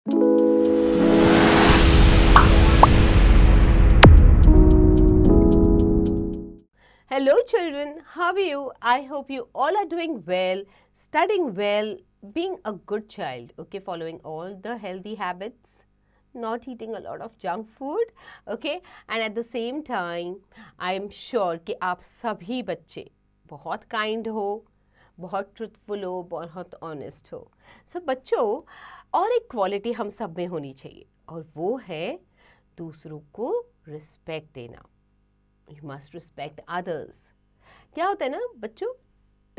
Hello children, how are you? I hope you all are doing well, studying well, being a good child, okay, following all the healthy habits, not eating a lot of junk food, okay, and at the same time, I am sure कि आप सभी बच्चे बहुत kind हो, बहुत truthful हो, बहुत honest हो. So बच्चों, और एक quality हम सब में होनी चाहिए और वो है दूसरों को respect देना. You must respect others. क्या होता है ना बच्चों,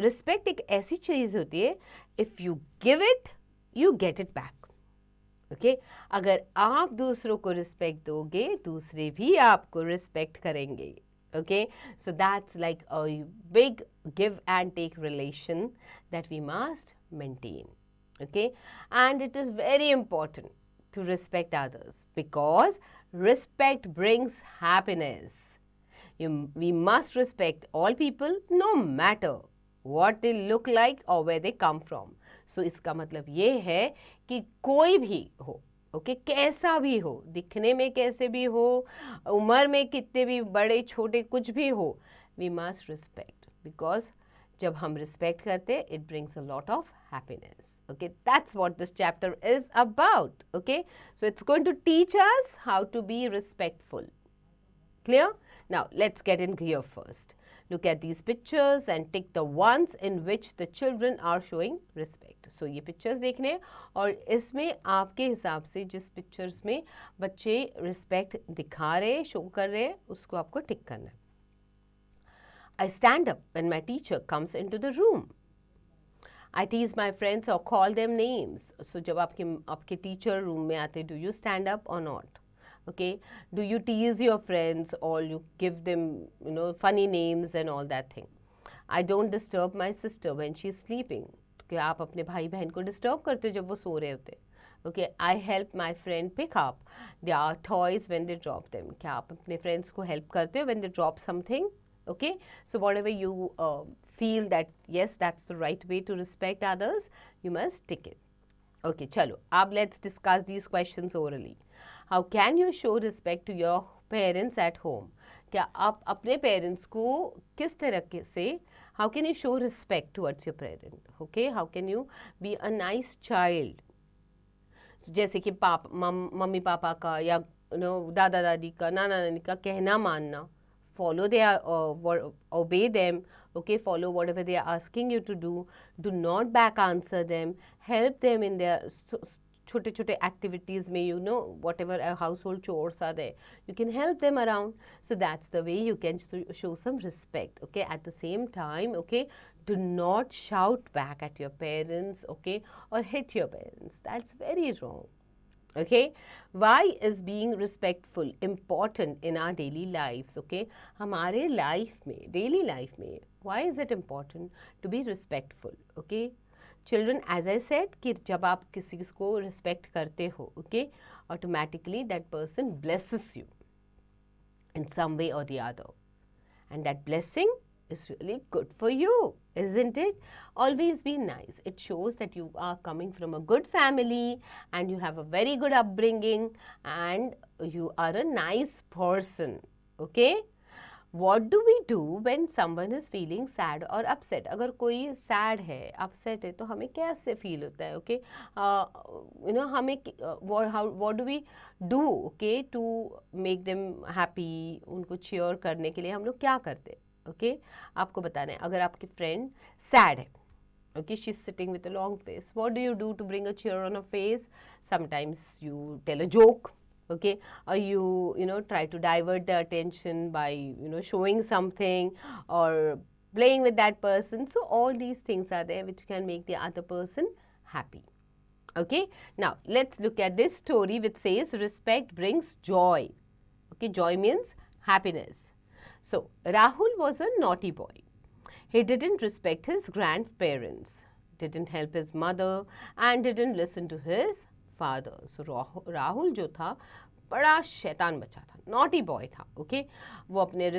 रिस्पेक्ट एक ऐसी चीज होती है, if you give it you get it back. Okay, अगर आप दूसरों को रिस्पेक्ट दोगे दूसरे भी आपको रिस्पेक्ट करेंगे. Okay, so that's like a big give and take relation that we must maintain. Okay, and it is very important to respect others because respect brings happiness. We must respect all people no matter what they look like or where they come from. So इसका मतलब ये है कि कोई भी हो, okay, कैसा भी हो, दिखने में कैसे भी हो, उम्र में कितने भी बड़े छोटे कुछ भी हो, we must respect because जब हम रिस्पेक्ट करते it brings a lot of happiness. Okay, that's what this chapter is about. Okay, so it's going to teach us how to be respectful. Clear? Now let's get in here first. Look at these pictures and tick the ones in which the children are showing respect. So ये pictures देखने हैं और इसमें आपके हिसाब से जिस pictures में बच्चे respect दिखा रहे, show कर रहे, उसको आपको tick करना है. I stand up when my teacher comes into the room. I tease my friends or call them names. So जब आपके teacher room में आते, do you stand up or not? Okay, do you tease your friends or you give them, funny names and all that thing? I don't disturb my sister when she's sleeping. क्या आप अपने भाई बहन को disturb करते हो जब वो सो रहे होते? Okay, I help my friend pick up their toys when they drop them. क्या आप अपने friends को help करते हो when they drop something? Okay, so whatever you feel that yes, that's the right way to respect others, you must tick it. Okay, chalo, अब let's discuss these questions orally. How can you show respect to your parents at home? क्या आप अपने parents को किस तरह से, how can you show respect towards your parent? Okay, how can you be a nice child? So, जैसे कि mummy papa का या दादा दादी का, नाना नानी का कहना मानना, follow their obey them, okay, follow whatever they are asking you to do not back answer them, help them in their छोटे छोटे activities में, whatever household chores are there, you can help them around. So that's the way you can show some respect. Okay, at the same time, okay, do not shout back at your parents, okay, or hit your parents. That's very wrong. Okay, why is being respectful important in our daily lives? Okay, हमारे life में, daily life में, why is it important to be respectful? Okay, children, as I said कि जब आप किसी को respect करते हो, okay, automatically that person blesses you in some way or the other, and that blessing is really good for you, isn't it? Always be nice. It shows that you are coming from a good family and you have a very good upbringing and you are a nice person. Okay? What do we do when someone is feeling sad or upset? अगर कोई sad है, upset है, तो हमें कैसे feel होता है? Okay, हमें what do we do? Okay, to make them happy, उनको cheer करने के लिए हम लोग क्या करते हैं? Okay, आपको बताना है. अगर आपकी friend sad है, okay, she's sitting with a long face. What do you do to bring a cheer on her face? Sometimes you tell a joke. Okay, or you try to divert the attention by showing something or playing with that person. So all these things are there which can make the other person happy. Okay, now let's look at this story which says respect brings joy. Okay, joy means happiness. So Rahul was a naughty boy. He didn't respect his grandparents, didn't help his mother and didn't listen to his father. So Rahul जो था बड़ा शैतान बच्चा था, naughty boy था. Okay, वो अपने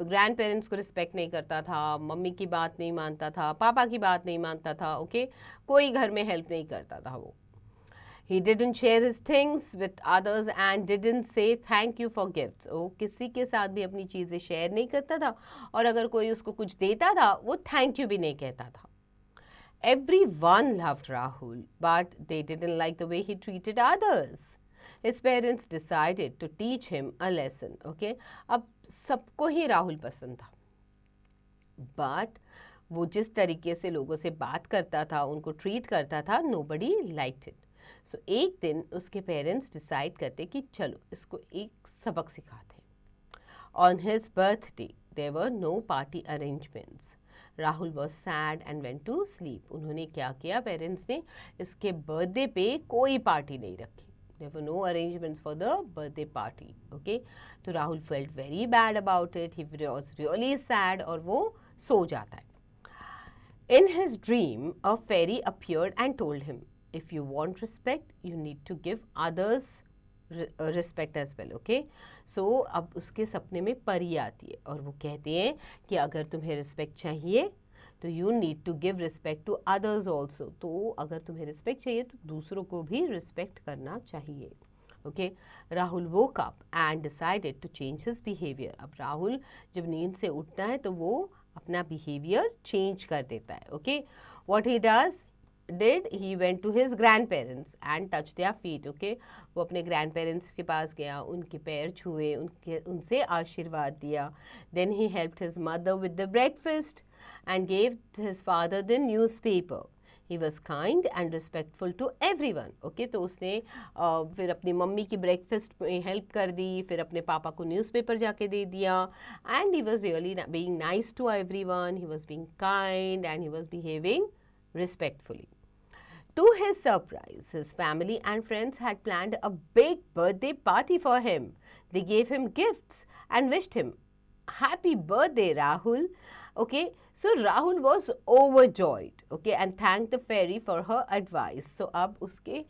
grand parents को रिस्पेक्ट नहीं करता था, मम्मी की बात नहीं मानता था, पापा की बात नहीं मानता था. ओके, कोई घर में हेल्प नहीं करता था वो. He didn't share his things with others and didn't say thank you for gifts. वो किसी के साथ भी अपनी चीज़ें शेयर नहीं करता था और अगर कोई उसको कुछ देता था वो थैंक यू भी नहीं कहता था. Everyone loved Rahul, but they didn't like the way he treated others. His parents decided to teach him a lesson. Okay? अब सबको ही राहुल पसंद था, but वो जिस तरीके से लोगों से बात करता था, उनको ट्रीट करता था, nobody liked it. So एक दिन उसके पेरेंट्स डिसाइड करते कि चलो इसको एक सबक सिखाते हैं. On his birthday, there were no party arrangements. Rahul was sad and went to sleep. उन्होंने क्या किया, पेरेंट्स ने इसके बर्थडे पे कोई पार्टी नहीं रखी. There were no arrangements for the birthday party. Okay, तो Rahul felt very bad about it. He was really sad और वो सो जाता है. In his dream a fairy appeared and told him, if you want respect you need to give others respect as well. Okay, so अब उसके सपने में परी आती है और वो कहती हैं कि अगर तुम्हें रिस्पेक्ट चाहिए तो you need to give respect to others also. तो अगर तुम्हें रिस्पेक्ट चाहिए तो दूसरों को भी रिस्पेक्ट करना चाहिए. Okay, Rahul woke up and decided to change his behaviour. अब राहुल जब नींद से उठता है तो वो अपना बिहेवियर चेंज कर देता है. Okay, what he did he went to his grandparents and touched their feet. Okay, वो अपने grandparents के पास गया, उनके पैर छुए, उनसे आशीर्वाद दिया. Then he helped his mother with the breakfast and gave his father the newspaper. He was kind and respectful to everyone. Okay, तो उसने फिर अपनी मम्मी की ब्रेकफास्ट में हेल्प कर दी, फिर अपने पापा को न्यूज़पेपर जाके दे दिया. And he was really being nice to everyone. He was being kind and he was behaving respectfully. To his surprise, his family and friends had planned a big birthday party for him. They gave him gifts and wished him, "Happy birthday, Rahul." Okay, so Rahul was overjoyed. Okay, and thanked the fairy for her advice. So अब उसके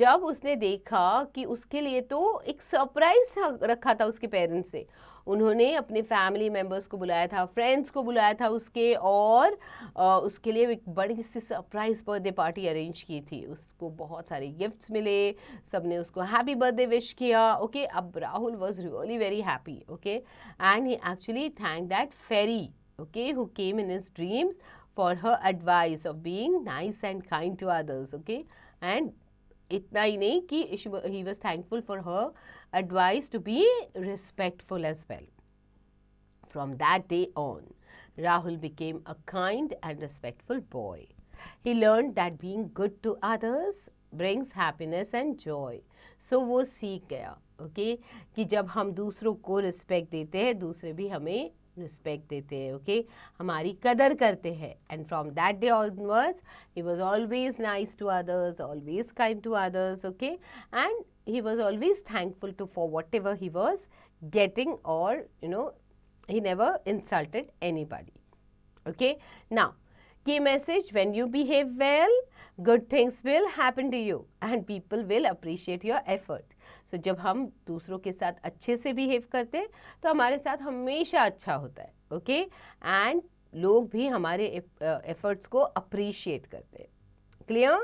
जब उसने देखा कि उसके लिए तो एक सरप्राइज रखा था उसके पेरेंट्स से, उन्होंने अपने फैमिली मेम्बर्स को बुलाया था, फ्रेंड्स को बुलाया था उसके, और उसके लिए एक बड़ी सी सरप्राइज बर्थडे पार्टी अरेंज की थी. उसको बहुत सारे गिफ्ट्स मिले, सबने उसको हैप्पी बर्थडे विश किया. ओके, अब Rahul was really very happy. Okay, and he actually thank that fairy, okay, who came in his dreams for her advice of being nice and kind to others. Okay, and इतना ही नहीं कि he was thankful for her advice to be respectful as well. From that day on, Rahul became a kind and respectful boy. He learned that being good to others brings happiness and joy. So वो सीख गया, okay, कि जब हम दूसरों को respect देते हैं, दूसरे भी हमें रिस्पेक्ट देते हैं. ओके, हमारी कदर करते हैं. And from that day onwards he was always nice to others, always kind to others. Okay, and he was always thankful to for whatever he was getting, or he never insulted anybody. Okay, now key message: when you behave well, good things will happen to you and people will appreciate your effort. So जब हम दूसरों के साथ अच्छे से behave करते हैं तो हमारे साथ हमेशा अच्छा होता है. ओके, एंड लोग भी हमारे एफर्ट्स को अप्रिशिएट करते हैं. Clear?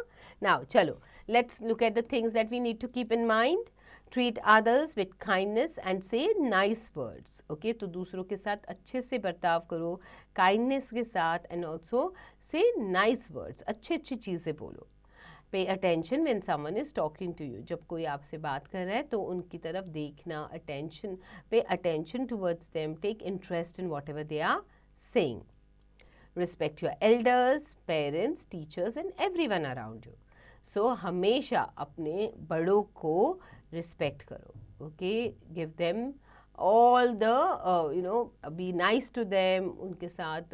Now चलो, let's look at the things that we need to keep in mind. Treat others with kindness and say nice words. Okay, तो दूसरों के साथ अच्छे से बर्ताव करो, kindness के साथ, and also say nice words. अच्छी अच्छी चीज़ें बोलो. Pay attention when someone is talking to you. जब कोई आपसे बात कर रहा है तो उनकी तरफ देखना, attention, pay attention towards them, take interest in whatever they are saying. Respect your elders, parents, teachers and everyone around you. So हमेशा अपने बड़ों को रिस्पेक्ट करो. Okay, give them all the be nice to them. उनके साथ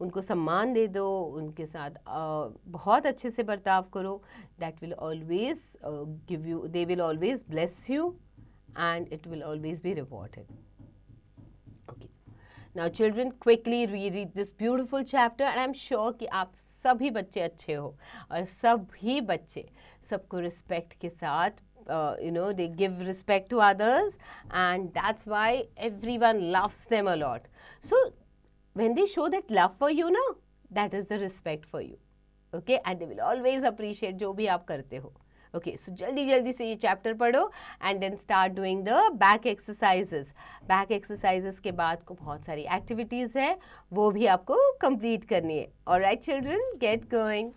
उनको सम्मान दे दो, उनके साथ बहुत अच्छे से बर्ताव करो. That will always give you, they will always bless you and it will always be rewarded. Now children, quickly reread this beautiful chapter and I'm sure कि आप सभी बच्चे अच्छे हो और सभी बच्चे सबको रिस्पेक्ट के साथ they give respect to others, and that's why everyone loves them a lot. So when they show that love for you, that is the respect for you. Okay, and they will always appreciate जो भी आप करते हो. Okay, सो जल्दी जल्दी से ये chapter पढ़ो and then start doing the back exercises. Back exercises के बाद को बहुत सारी एक्टिविटीज़ है, वो भी आपको कंप्लीट करनी है. Alright children, get going.